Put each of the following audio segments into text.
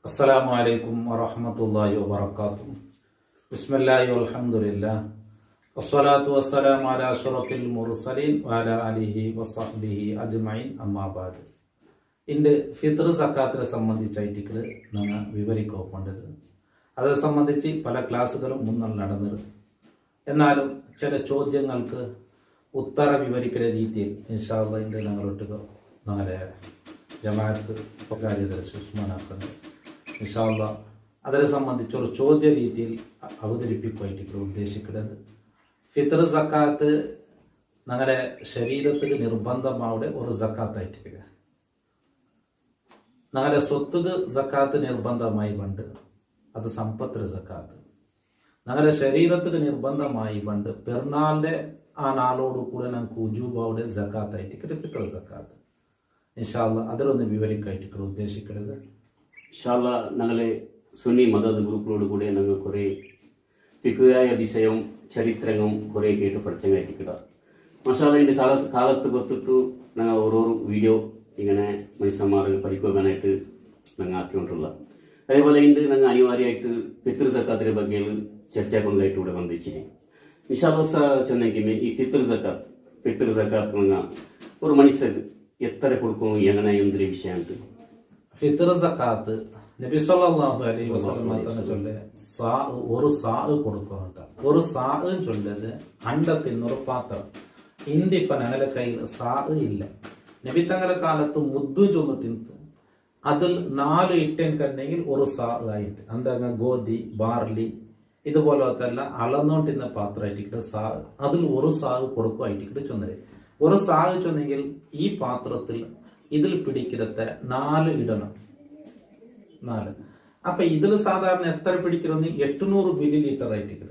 അസ്സലാമു അലൈക്കും വറഹ്മത്തുള്ളാഹി വബറകാതുഹു. ബിസ്മില്ലാഹി വൽഹംദുലില്ലാഹ് വസ്സലാത്തു വസ്സലാമു അലാ അഷ്റഫിൽ മുർസലീൻ വഅലാ ആലിഹി വസഹ്ബിഹി അജ്മഈൻ അമ്മാ ബഅദ്. ഇന്ന് ഫിത്ർ സക്കാത്തിനെ സംബന്ധിച്ചായിട്ട് നമ്മൾ വിവരിക്കോണ്ടത് അത് സംബന്ധിച്ച് പല ക്ലാസ്സുകളും മുന്നൽ നടന്നത്. എന്നാലും ചില ചോദ്യങ്ങൾക്ക് ഉത്തര വിവരിക്കുന്ന രീതിയിൽ ഇൻഷാ അല്ലാഹ് ഇന്ന് ഞങ്ങളൊട്ടുക ഞങ്ങളെ ജമാഅത്ത് കാര്യദർശി ഉസ്മാനാക്കുന്നത് ഇൻഷാ അല്ലാഹ് അതിനെ സംബന്ധിച്ചൊരു ചോദ്യ രീതിയിൽ അവതരിപ്പിക്കുവായിട്ട് ഉദ്ദേശിക്കുന്നത്. ഫിത്ർ സക്കാത്ത് ഞങ്ങളുടെ ശരീരത്തിൽ നിർബന്ധമാവുടെ ഒരു സക്കാത്തായിട്ടിരിക്കുക. ഞങ്ങളുടെ സ്വത്തുക്ക് സക്കാത്ത് നിർബന്ധമായി പണ്ട് അത് സമ്പത്തിന് സക്കാത്ത്. ഞങ്ങളുടെ ശരീരത്തിന് നിർബന്ധമായി പണ്ട് പെരുന്നാളിന്റെ ആ നാളോട് കൂടെ ഞങ്ങൾക്ക് ഉജൂബാവുടെ സക്കാത്തായിട്ട് ഫിത്ർ സക്കാത്ത്. ഇൻഷാ അല്ലാഹ് അതിലൊന്ന് വിവരിക്കായിട്ട് ഉദ്ദേശിക്കുന്നത്. ഇൻഷാ അല്ലാഹ് ഞങ്ങളെ സുന്നി മദദ് ഗ്രൂപ്പിനോട് കൂടെ ഞങ്ങൾ കുറേ ഫിഖ്ഹായ വിഷയവും ചരിത്രവും കുറേ കേട്ട് പഠിച്ചങ്ങായിട്ടിരിക്കുക. മാഷാ അല്ലാഹ് ഇതിൻ്റെ കാലത്ത് കൊത്തിട്ട് ഞങ്ങൾ ഓരോരോ വീഡിയോ ഇങ്ങനെ മനുഷ്യന്മാർ പഠിക്കുവാനായിട്ട് ഞങ്ങൾ ആക്കിക്കൊണ്ടുള്ള. അതേപോലെ ഉണ്ട് ഞങ്ങൾ അനിവാര്യമായിട്ട് ഫിത്ർ സക്കാത്തിൻ്റെ ಬಗ್ಗೆ ചർച്ചയാക്കുന്നതായിട്ട് ഇവിടെ വന്നിച്ചിരി. ഇൻഷാ അല്ലാഹ് ചെന്നെങ്കിൽ ഈ ഫിത്ർ സക്കാത്ത് ഞങ്ങൾ ഒരു മനുഷ്യർക്ക് എത്ര കൊടുക്കും എങ്ങനെ എന്തൊരു വിഷയമുണ്ട്. ഫിത്ർ സക്കാത്ത് നബി സല്ലല്ലാഹു അലൈഹി വസല്ലം തന്നെ ചൊല്ലെ ഒരു സാ കൊടുക്കുന്നുണ്ട്. ഒരു സാ ചൊല്ലത് അണ്ടത്തിനൊരു പാത്രം. ഇന്നിപ്പ ഞങ്ങളുടെ കയ്യിൽ സാ ഇല്ല. നബി തങ്ങളുടെ കാലത്ത് മുദ്ദു ചൊന്നിട്ട് അതിൽ 4 ഇട്ടൻ കണ്ടെങ്കിൽ ഒരു സാ ആയിട്ട് എന്താ ഗോധി ബാർലി ഇതുപോലത്തെ അളന്നോണ്ടിരുന്ന പാത്രമായിട്ട് സാ അതിൽ ഒരു സാ കൊടുക്കുമായിട്ട് ചൊന്നത്. ഒരു സാ ചൊന്നെങ്കിൽ ഈ പാത്രത്തിൽ ഇതിൽ പിടിക്കുന്നത് 4 ഇടണം. 4 അപ്പൊ ഇതിൽ സാധാരണ എത്ര പിടിക്കുന്നത് 800 മില്ലി ലിറ്റർ ആയിട്ട്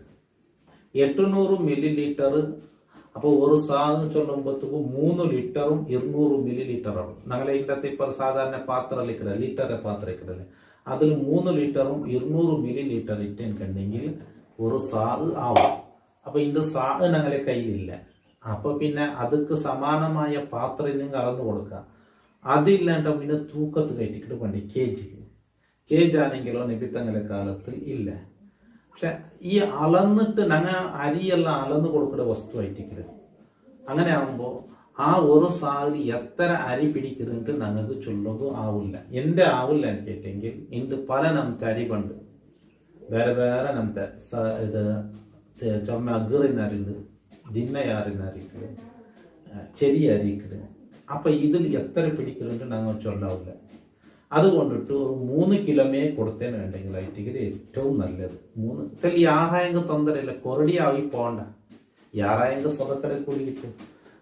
800 മില്ലി ലിറ്റർ. അപ്പൊ ഒരു സാധനം ചൊല്ലുമ്പോഴത്തേക്കും 3 ലിറ്ററും 200 മില്ലി ലിറ്റർ ആവും. ഞങ്ങളെ ഇന്നത്തെ ഇപ്പൊ സാധാരണ പാത്രം ലിറ്ററെ പാത്രം ഇക്കടല്ലേ അതിൽ 3 ലിറ്ററും 200 മില്ലി ലിറ്റർ ഇട്ടുണ്ടെങ്കിൽ ഒരു സാ ആവും. അപ്പൊ ഇതിന്റെ സാ ഞങ്ങളെ കയ്യിലില്ല. അപ്പൊ പിന്നെ അതുക്ക് സമാനമായ പാത്രം നിങ്ങൾ അളന്നു കൊടുക്കുക. അതില്ലാണ്ട് പിന്നെ തൂക്കത്ത് കയറ്റിക്കിട്ട് വേണ്ടി കേജ് ആണെങ്കിലോ നബിത്തങ്ങളുടെ കാലത്തിൽ ഇല്ല. പക്ഷെ ഈ അളന്നിട്ട് ഞങ്ങൾ അരിയെല്ലാം അളന്നു കൊടുക്കുന്ന വസ്തുവായിട്ടിരിക്കുന്നത്. അങ്ങനെ ആകുമ്പോ ആ ഒരു സാരി എത്ര അരി പിടിക്കുന്നുണ്ട് ഞങ്ങൾക്ക് ചൊല്ലതും ആവില്ല. എന്റെ ആവില്ല എനിക്കെങ്കിൽ ഇന്ന് പല നമത്തെ അരി പണ്ട് വേറെ വേറെ നമത്തെ ഇത് ചുമ അഗറിനരിണ്ട് ദിന്നയാറിനരിക്കല് ചെറിയ അരിക്കല്. അപ്പൊ ഇതിൽ എത്ര പിടിക്കുന്നുണ്ട് ഞങ്ങൾ ചൊല്ലാവില്ല. അതുകൊണ്ടിട്ട് ഒരു 3 കിലോമേ കൊടുത്തേന് വേണ്ടെങ്കിൽ ആയിട്ടെങ്കിൽ ഏറ്റവും നല്ലത് 3 ഈ ആഹായങ്ക തൊന്തരല്ല കൊറടിയായി പോണ്ട. യാറായങ്ക സ്വതക്കടെ കൂടിയിട്ട്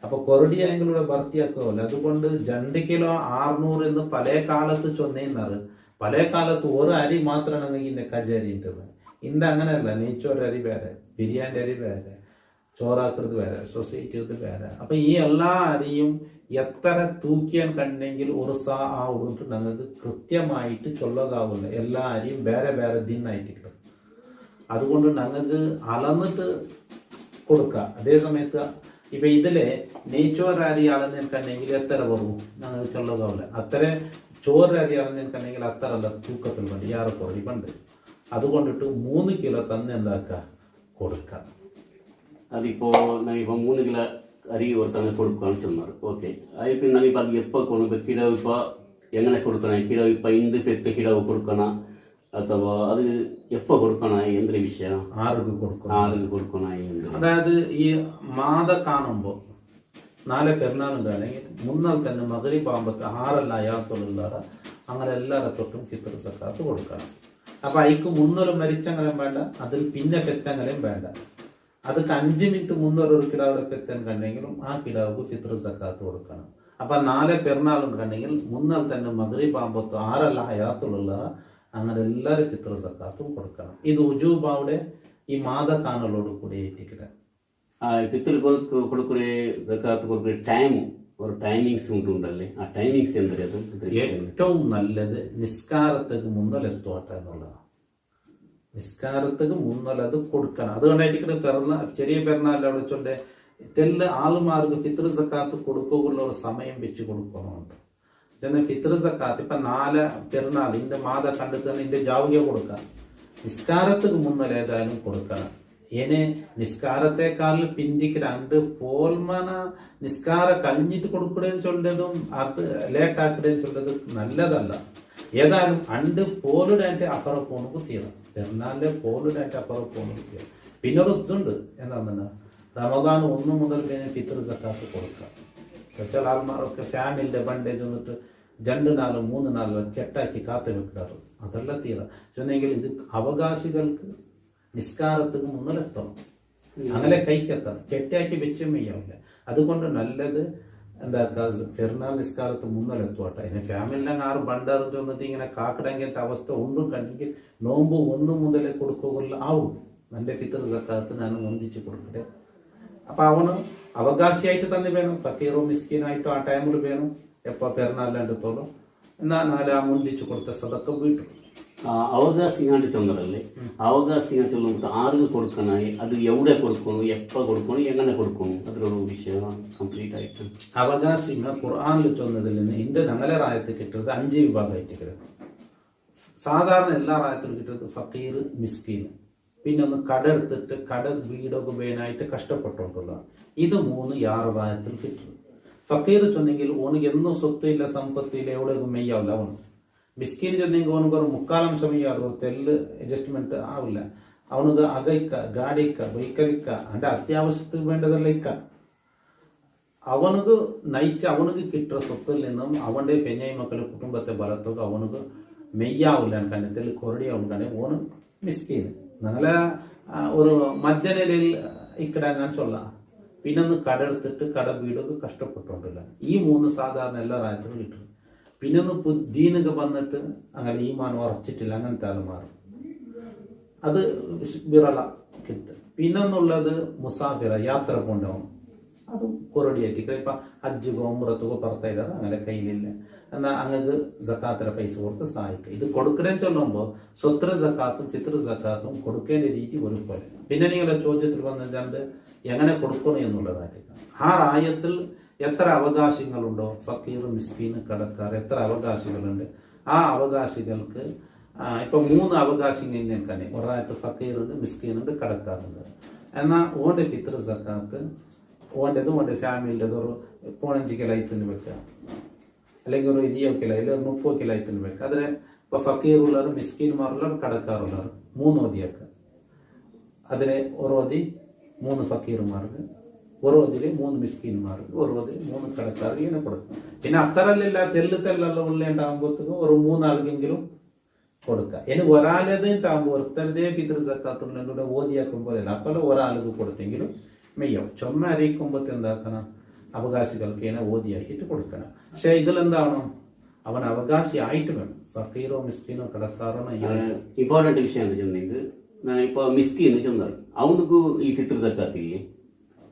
അപ്പൊ കൊറടിയായെങ്കിലൂടെ ഭർത്തിയാക്കുമല്ല. അതുകൊണ്ട് 2 കിലോ 600 എന്ന് പല കാലത്ത് ചൊന്നേന്നാറ്. പല കാലത്ത് ഒരു അരി മാത്രമാണ് ഇന്ന കജരി ഇട്ടത്. ഇന്ന് അങ്ങനെയല്ല. നെയ്ച്ചോറ് അരി വേറെ, ബിരിയാണി അരി വേറെ, ചോറാക്കുന്നത് വേറെ, സൊസൈറ്റി വേറെ. അപ്പൊ ഈ എല്ലാ അരിയും എത്ര തൂക്കിയാൻ കണ്ടെങ്കിൽ ഒരു സാ ആവുന്നിട്ട് ഞങ്ങൾക്ക് കൃത്യമായിട്ട് ചൊല്ലതാവില്ല. എല്ലാ അരിയും വേറെ വേറെ ദിനായിട്ട് കിട്ടും. അതുകൊണ്ട് ഞങ്ങൾക്ക് അളന്നിട്ട് കൊടുക്കാം. അതേ സമയത്ത് ഇപ്പൊ ഇതിലെ നെയ്ച്ചോറ് അരി അളന്നേൻ കണ്ടെങ്കിൽ എത്ര കുറവും ഞങ്ങൾക്ക് ചൊല്ലതാവില്ല. അത്ര ചോറ് അരി അളന്നേൻ കണ്ടെങ്കിൽ അത്ര അല്ല തൂക്കത്തിൽ വേണ്ടി 6 കുറടി പണ്ട്. അതുകൊണ്ടിട്ട് 3 കിലോ തന്നെ എന്താക്കുക കൊടുക്കാം. അതിപ്പോ 3 കിലോ അരി ഒരുത്തന്നെ കൊടുക്കുകയാണ് ചെന്നത്. ഓക്കെ, അതിപ്പോ നാവിപ്പോൾ അത് എപ്പോൾ കൊടുക്കും? കിടവ് ഇപ്പോൾ എങ്ങനെ കൊടുക്കണം? കിടവ് ഇപ്പൊ ഇന്ത് പെറ്റ് കിടവ് കൊടുക്കണം അഥവാ അത് എപ്പോൾ കൊടുക്കണം? എന്തൊരു വിഷയം? 6 കൊടുക്കണം. അതായത് ഈ മാത കാണുമ്പോ 4 പെരുന്നാളുണ്ടാണെങ്കിൽ മുന്നാൽ തന്നെ മഗ്‌രിബ് ആകുമ്പോ 6 അയാളത്തോടുള്ളവരെ അങ്ങനെ എല്ലാവരെ തൊട്ടും ഫിത്ർ സക്കാത്ത് കൊടുക്കണം. അപ്പൊ അതിക്ക് മുന്നോലും മരിച്ചങ്ങലും വേണ്ട, അതിൽ പിന്നെ പെറ്റങ്ങലും വേണ്ട. അതൊക്കെ 5 മിനിറ്റ് മുന്നോട്ട് ഒരു കിടാവിടെ പെറ്റാൻ കണ്ടെങ്കിലും ആ കിടാവുക്ക് ഫിത്ർ സക്കാത്ത് കൊടുക്കണം. അപ്പൊ 4 പെരുന്നാളും കണ്ടെങ്കിൽ മുന്നാൽ തന്നെ മഗ്‌രിബ് ആകുമ്പോ 6 ഹയാത്തുള്ള അങ്ങനെ എല്ലാവരും ഫിത്ർ സക്കാത്തും കൊടുക്കണം. ഇത് ഉജൂബാവുടെ ഈ മാതക്കാനലോട് കൂടി ഏറ്റിക്കിട ഫിത്ർ കൊടുക്കുന്ന സക്കാത്ത് കൊടുക്കുന്ന ടൈം ഒരു ടൈമിങ്സ് ഉണ്ടല്ലേ? ആ ടൈമിങ്സ് എന്തരത്? ഏറ്റവും നല്ലത് നിസ്കാരത്തേക്ക് മുന്നലെത്തോട്ടെ എന്നുള്ളതാണ്. നിസ്കാരത്തേക്ക് മുന്നലത് കൊടുക്കണം. അതുകൊണ്ടായിരിക്കും ചെറിയ പെരുന്നാളിൽ അവിടെ ചൊല്ലെ തെല്ല് ആളുമാർക്ക് ഫിത്ർ സക്കാത്ത് കൊടുക്കുള്ള ഒരു സമയം വെച്ച് കൊടുക്കണമുണ്ട്. ചെന്ന ഫിത്ർ സക്കാത്ത് ഇപ്പൊ 4 പെരുന്നാൾ ഇന്റെ മാത കണ്ടിട്ട് തന്നെ ഇന്റെ ജാവുക കൊടുക്കാം. നിസ്കാരത്തിന് മുന്നേ ഏതായാലും കൊടുക്കണം. ഇനി നിസ്കാരത്തെക്കാൾ പിന്തിക്ക് 2 പോൽമന നിസ്കാരം കഴിഞ്ഞിട്ട് കൊടുക്കണേന്ന് ചൊല്ലതും അത് ലേറ്റ് ആക്കണേന്ന് ചൊല്ലത് നല്ലതല്ല. ഏതായാലും 2 പോലുടായിട്ട് അപ്പുറം പോണ് കുത്തിയത് പെരുന്നാളിന്റെ പോലുടായിട്ട് അപ്പുറം പോണ് കുത്തിയത്. പിന്നെ ഒരു ഇതുണ്ട് എന്താണെന്ന് റമദാൻ 1 മുതൽ പിന്നെ ഫിത്ർ സക്കാത്ത് കൊടുക്കാം. ചില ആൾമാരൊക്കെ ഫാമിലിന്റെ ബണ്ടേജ് വന്നിട്ട് 2 നാളോ 3 നാളോ കെട്ടാക്കി കാത്തു വെക്കാറ്. അതല്ല തീരാ ചെന്നെങ്കിൽ ഇത് അവകാശികൾക്ക് നിസ്കാരത്തിന് മുന്നിലെത്തണം, അങ്ങനെ കൈക്കെത്തണം. കെട്ടിയാക്കി വെച്ചും ചെയ്യാവില്ല. അതുകൊണ്ട് നല്ലത് എന്താ പെരുന്നാൾ നിസ്കാരത്തിന് മുന്നിലെത്തുവട്ടെ. ഇനി ഫാമിലിനെ 6 ബണ്ടറിട്ട് വന്നിട്ട് ഇങ്ങനെ കാക്കടങ്ങത്തെ അവസ്ഥ ഒന്നും കണ്ടെങ്കിൽ നോമ്പ് 1 മുതൽ കൊടുക്കുകയുള്ള ആവും. നല്ല ഫിത്ർ സക്കാത്ത് ഞാൻ ഒന്നിച്ച് കൊടുക്കട്ടെ. അപ്പൊ അവന് അവകാശിയായിട്ട് തന്നെ വേണം, ഫക്കീറോ മിസ്കീനായിട്ടോ ആ ടൈമിൽ വേണം. എപ്പോ പെരുന്നാളിലെടുത്തോളും എന്നാ 4 മുന്തിച്ച് കൊടുത്ത സദക്ക വീട്ടു അവകാശിങ്ങാണ്ട് ചൊന്നതല്ലേ. അവകാശിങ്ങ ചൊല്ലുമ്പോൾ ആർക്ക് കൊടുക്കണായി, അത് എവിടെ കൊടുക്കണം, എപ്പോൾ കൊടുക്കണം, എങ്ങനെ കൊടുക്കണം, അതിലൊരു വിഷയമാണ് കംപ്ലീറ്റ് ആയിട്ട്. അവകാശിങ്ങ ഖുർആനിൽ ചൊന്നതിൽ നിന്ന് ഇന്ത്യ ഞങ്ങളെ റായത്ത് കിട്ടുന്നത് 5 വിഭാഗമായിട്ട് കിടക്കും. സാധാരണ എല്ലാ റായത്തിലും കിട്ടുന്നത് ഫക്കീർ, മിസ്കീൻ, പിന്നെ ഒന്ന് കട എടുത്തിട്ട് കട വീടൊക്കെ വേനായിട്ട് കഷ്ടപ്പെട്ടുകൊണ്ടുള്ളതാണ്. ഇത് 3 6 റായത്തിൽ കിട്ടും. ഫക്കീർ ചൊന്നെങ്കിൽ ഓനക്ക് എന്നും സ്വത്തില്ല സമ്പത്തില്ല എവിടെ മെയ്യാവില്ല. അവന് മിസ്കീൻ ചെന്നെങ്കിൽ ഓനക്ക് ഒരു 3/4 മെയ്യാവും. ഒരു തെല്ല് അഡ്ജസ്റ്റ്മെന്റ് ആവില്ല. അവനക്ക് അകയിക്ക, ഗാഡിക്ക, ബൈക്കലിക്ക, അതിന്റെ അത്യാവശ്യത്തിന് വേണ്ടതല്ല ഇക്ക. അവനക്ക് നയിച്ച് അവനക്ക് കിട്ടുന്ന സ്വത്തിൽ നിന്നും അവന്റെ പെഞ്ഞായി മക്കളുടെ കുടുംബത്തെ ബലത്തൊക്കെ അവനക്ക് മെയ്യാവില്ല. കണ്ടെത്തിൽ കൊറടിയാവും കണ്ടെ ഓന് മിസ്കീൻ. നല്ല ഒരു മധ്യനിലയിൽ ഇക്കിടാൻ ചൊല്ലാം. പിന്നെ ഒന്ന് കട എടുത്തിട്ട് കട വീടൊക്കെ കഷ്ടപ്പെട്ടുകൊണ്ടില്ല. ഈ 3 സാധാരണ എല്ലാ റായത്തിലും കിട്ടും. പിന്നെ ഒന്ന് ദീനൊക്കെ വന്നിട്ട് അങ്ങനെ ഈമാൻ ഉറച്ചിട്ടില്ല, അങ്ങനത്തെ ആൾ മാറും. അത് വിറള കിട്ടും. പിന്നെ ഒന്നുള്ളത് മുസാഫിറ, യാത്ര കൊണ്ടുപോകും. അതും കൊറടിയായിട്ട് ഇപ്പൊ ഹജ്ജുകോ ഉംറത്തുകോ പുറത്തായിട്ടാണ് അങ്ങനെ കയ്യിലില്ല എന്നാൽ അങ്ങക്ക് സക്കാത്തിലെ പൈസ കൊടുത്ത് സഹായിക്കുക. ഇത് കൊടുക്കണേന്ന് ചൊല്ലുമ്പോൾ സ്വത്ര സക്കാത്തും ഫിത്ർ സക്കാത്തും കൊടുക്കേണ്ട രീതി ഒരുപോലെ. പിന്നെ നിങ്ങളുടെ ചോദ്യത്തിൽ വന്നിട്ടുണ്ട് എങ്ങനെ കൊടുക്കണം എന്നുള്ളതായിരിക്കും. ആ റായത്തിൽ എത്ര അവകാശങ്ങളുണ്ടോ, ഫക്കീർ, മിസ്കീൻ, കടക്കാർ, എത്ര അവകാശികളുണ്ട്, ആ അവകാശികൾക്ക് ഇപ്പൊ 3 അവകാശികൾ തന്നെ. ഒരായത്ത് ഫക്കീറുണ്ട്, മിസ്കീനുണ്ട്, കടക്കാറുണ്ട്. എന്നാൽ ഓന്റെ ഫിത്ർ സക്കാത്ത് ഓൻ്റെതും ഓൻ്റെ ഫാമിലിൻ്റെതും ഒരു 15 കിലായിത്തിന് വെക്കുക, അല്ലെങ്കിൽ ഒരു 20 കിലോ അല്ലെങ്കിൽ 30 കിലായിത്തിന് വെക്കുക. അതിന് ഇപ്പൊ ഫക്കീറുള്ളവർ, മിസ്കീന്മാരുള്ളവർ, കടക്കാറുള്ളവർ 3 ഓതിയാക്കുക. അതിന് ഒരു ഓതി 3 ഫക്കീർമാർക്ക്, ഒരു ഓതില് 3 മിസ്കീന്മാർക്ക്, ഒരു ഓതിൽ 3 കടക്കാർക്ക് ഇങ്ങനെ കൊടുക്കും. പിന്നെ അത്തരല്ല തെല്ലെല്ലാം ഉള്ളേണ്ടാകുമ്പോഴത്തേക്കും ഒരു 3 ആൾക്കെങ്കിലും കൊടുക്കുക. ഇനി ഒരാളേതാകുമ്പോൾ ഒരുത്തരതേ ഫിത്ർ സക്കാത്തുള്ള ഓതിയാക്കുമ്പോഴല്ല അപ്പോൾ ഒരാൾക്ക് കൊടുത്തെങ്കിലും മെയ്യാവും. ചുമ അറിയിക്കുമ്പോൾ എന്താക്കണം, അവകാശികൾക്ക് ഇതിനെ ഓതിയാക്കിയിട്ട് കൊടുക്കണം. പക്ഷെ ഇതിലെന്താണ്, അവൻ അവകാശി ആയിട്ട് വേണം. ഫക്കീറോ മിസ്കീനോ കടക്കാറോ ಇಂಪಾರ್ಟೆಂಟ್ ವಿಷಯ ಅಂತ ಚಂದಿದ್ದು ನಾನು ಇಪ್ಪ ಮಿಸ್ಕೀನ್ ಚಂದರು ಅವನಿಗೂ ಈ ಫಿತ್ರ್ ಸಕಾತ್ ಇಲ್ಲಿ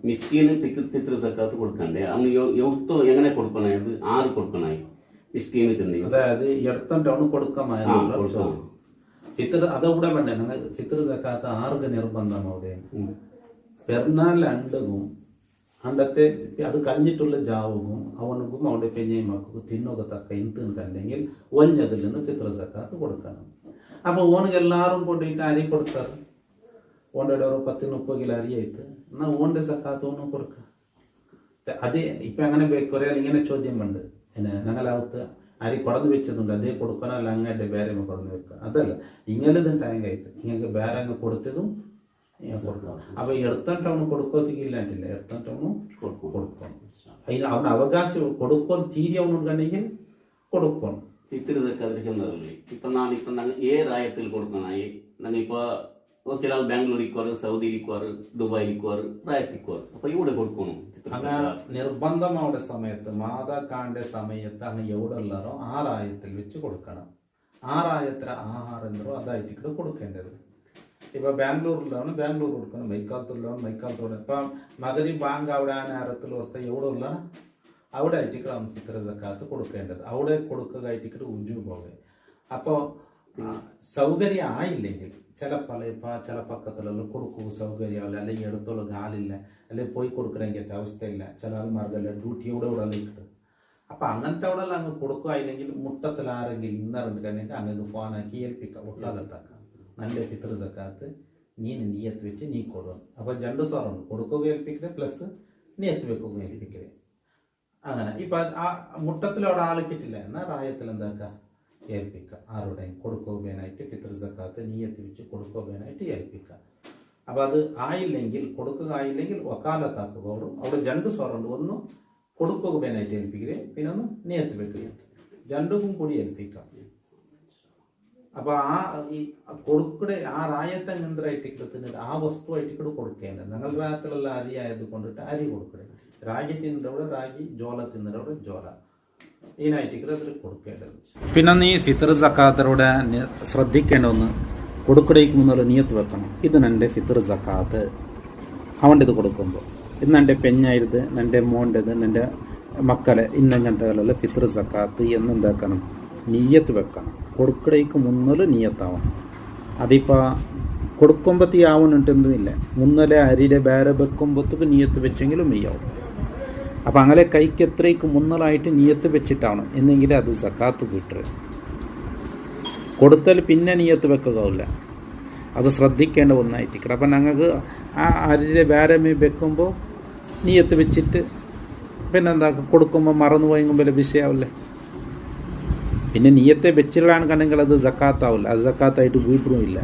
ಮಿಸ್ಕೀನ್ ಫಿತ್ರ್ ಸಕಾತ್ കൊടുക്കണ്ടേ അവന് എവത്തോ എങ്ങനെ കൊടുക്കണേ, അത് ആര് കൊടുക്കണേ മിസ്കീന് ചന്തി, അതായത് എടുത്തിട്ട് അവന് കൊടുക്കാൻ ഫിത്ർ അതവിടെ വേണ്ടേ. ഞങ്ങൾ ഫിത്ർ സക്കാത്ത് ആർക്ക് നിർബന്ധം അവിടെ പെരുന്നാളിലെ അണ്ടകും അണ്ടത്തെ അത് കഴിഞ്ഞിട്ടുള്ള ജാവുകും അവനുക്കും അവന്റെ പെഞ്ഞയമാക്കും തിന്നൊക്കെ തക്ക ഇന്തെന്ന് കണ്ടെങ്കിൽ ഒഞ്ഞതിൽ നിന്ന് ഫിത്ർ സക്കാത്ത് കൊടുക്കണം. അപ്പൊ ഓനക്ക് എല്ലാവരും കൊണ്ടിട്ട് അരി കൊടുത്താറ് ഓൻ്റെ ഒരു 10-30 കിലോ അരിയായിട്ട് എന്നാ ഓന്റെ സക്കാത്ത് ഓനും കൊടുക്കുക. അതേ ഇപ്പൊ അങ്ങനെ കുറെ ഇങ്ങനെ ചോദ്യം ഉണ്ട്, ഞങ്ങളകത്ത് അരി കൊടന്ന് വെച്ചതുണ്ട് അതേ കൊടുക്കണം, അല്ല അങ്ങയുടെ വേറെ കൊടന്ന് വെക്കുക. അതല്ല ഇങ്ങനതും ടൈം കഴിത്ത് ഇങ്ങനെ വേറെ അങ്ങ് കൊടുത്തതും കൊടുക്കണം. അപ്പൊ എടുത്തിട്ട് അവന് കൊടുക്കത്തില്ലാണ്ടില്ല, എടുത്തിട്ട് അവನು കൊടുക്കണം. അവന് അവകാശം കൊടുക്കാൻ തീരെ അവനുണ്ടെങ്കിൽ കൊടുക്കണം. ഫിത്ർ സക്കാത്ത് ചെന്നതല്ലേ. ഇപ്പൊ നാളിപ്പം ഏ റായത്തിൽ കൊടുക്കണായി ഞങ്ങൾ ഇപ്പൊ ചില ബാംഗ്ലൂരിക്കുവാറ്, സൗദിയിലിക്കുവാറ്, ദുബായിലിക്കുവാറ്, റായത്തിക്കുവാറ്. അപ്പൊ ഇവിടെ കൊടുക്കണം. നിർബന്ധം അവിടെ സമയത്ത് മാതാക്കാന്റെ സമയത്ത് അങ്ങ് എവിടെ ഉള്ളാരോ ആ റായത്തിൽ വെച്ച് കൊടുക്കണം. ആ റായത്തിന് ആഹാരം എന്തോ അതായിട്ട് കൊടുക്കേണ്ടത്. ഇപ്പൊ ബാംഗ്ലൂരിലാണ് ബാംഗ്ലൂർ കൊടുക്കണം, മൈക്കാലത്തുള്ളവൻ മൈക്കാലത്തോടെ. ഇപ്പൊ മകരി ബാങ്ക് അവിടെ ആ നേരത്തിൽ ഓർത്ത എവിടെ ഉള്ള അവിടെ ആയിട്ട് അവൻ ഫിത്ർ സക്കാത്ത് കൊടുക്കേണ്ടത്. അവിടെ കൊടുക്കുക ആയിട്ട് ഉജു പോകെ. അപ്പോ സൗകര്യം ആയില്ലെങ്കിൽ ചില ചില പക്കത്തിലുള്ള കൊടുക്കുക സൗകര്യമാവില്ല, അല്ലെങ്കിൽ എടുത്തുള്ള കാലില്ല, അല്ലെങ്കിൽ പോയി കൊടുക്കണമെങ്കിൽ അവസ്ഥയില്ല. ചില ആൾമാർക്കല്ല ഡ്യൂട്ടി എവിടെ ഇവിടെ കിട്ടും. അപ്പം അങ്ങനത്തെ അവിടെ അങ്ങ് കൊടുക്കുകയില്ലെങ്കിൽ മുട്ടത്തിൽ ആരെങ്കിലും ഇന്നറുണ്ട് കഴിഞ്ഞാൽ അങ്ങ് ഫോനാക്കി ഏൽപ്പിക്കാം ഒക്കാലത്താക്കാം നല്ല ഫിത്ർ സക്കാത്ത് നീയത്ത് വെച്ച് നീ കൊടുക്കണം. അപ്പോൾ രണ്ട് സ്വാറുണ്ട്, കൊടുക്കുക ഏൽപ്പിക്കല് പ്ലസ് നീയത്ത് വെക്കുക ഏൽപ്പിക്കല്. അങ്ങനെ ഇപ്പം ആ മുട്ടത്തിലവിടെ ആളിക്കിട്ടില്ല എന്നാൽ റായത്തിൽ എന്താക്കുക ഏൽപ്പിക്കുക. ആരുടെയും കൊടുക്കുകയായിട്ട് ഫിത്ർ സക്കാത്ത് നീയത്ത് വെച്ച് കൊടുക്കുകയായിട്ട് ഏൽപ്പിക്കുക. അപ്പോൾ അത് ആയില്ലെങ്കിൽ കൊടുക്കുക ആയില്ലെങ്കിൽ വക്കാലത്താക്കുകയോടും അവിടെ രണ്ട് സ്വാറുണ്ട്, ഒന്ന് കൊടുക്കുകയായിട്ട് ഏൽപ്പിക്കല് പിന്നെ ഒന്ന് നീയത്ത് വെക്കുക, രണ്ടും കൂടി ഏൽപ്പിക്കാം. അപ്പോൾ ആ ഈ കൊടുക്കടെ ആ റായത്തെ നിന്ത്രായിട്ട് കിട്ടുന്നത് ആ വസ്തുവായിട്ട് കൂടെ കൊടുക്കേണ്ടത്. ഞങ്ങൾ റായത്തിലുള്ള അരി ആയത് കൊണ്ടിട്ട് അരി കൊടുക്കണേ, രാഗി തിന്നവിടെ രാഗി, ജോല തിന്നവിടെ ജോല, ഇതിനായിട്ട് കൂടെ അതിൽ കൊടുക്കേണ്ടത്. പിന്നെ നീ ഫിത്ർ സക്കാത്തറോടെ ശ്രദ്ധിക്കേണ്ട ഒന്ന്, കൊടുക്കടേക്ക് മുന്നുള്ള നിയത്ത് വെക്കണം. ഇത് എൻ്റെ ഫിത്ർ സക്കാത്ത്, അവൻ്റെ ഇത് കൊടുക്കുമ്പോൾ ഇത് എൻ്റെ പെഞ്ഞായത്, എൻ്റെ മോൻ്റെത്, എൻ്റെ മക്കളെ ഇന്നങ്ങനത്തെ ഫിത്ർ സക്കാത്ത് എന്നെന്താക്കണം നിയത്ത് വെക്കണം. കൊടുക്കടേക്ക് മുന്നല് നിയത്താവണം. അതിപ്പോൾ കൊടുക്കുമ്പത്തി ആവണിട്ടെന്നില്ല, മുന്നലെ അരിയുടെ വേറെ വെക്കുമ്പോഴത്തേക്ക് നിയത്ത് വെച്ചെങ്കിലും മെയ്യാവും. അപ്പം അങ്ങനെ കൈക്ക് എത്രയ്ക്ക് മുന്നലായിട്ട് നിയത്ത് വെച്ചിട്ടാവണം എന്നെങ്കിൽ അത് സക്കാത്ത് വീട്ടർ. കൊടുത്താൽ പിന്നെ നിയത്ത് വെക്കുകയില്ല, അത് ശ്രദ്ധിക്കേണ്ട ഒന്നായിട്ടിരിക്കണം. അപ്പം ഞങ്ങൾക്ക് ആ അരിയുടെ വേറെ വെക്കുമ്പോൾ നിയത്ത് വെച്ചിട്ട് പിന്നെന്താ കൊടുക്കുമ്പോൾ മറന്നു പോയെങ്കിൽ വിഷയമാവില്ലേ. പിന്നെ നിയത്തെ വെച്ചിട്ടാണ് കണ്ടെങ്കിൽ അത് സക്കാത്താവില്ല, അത് സക്കാത്തായിട്ട് വീട്ടും ഇല്ല.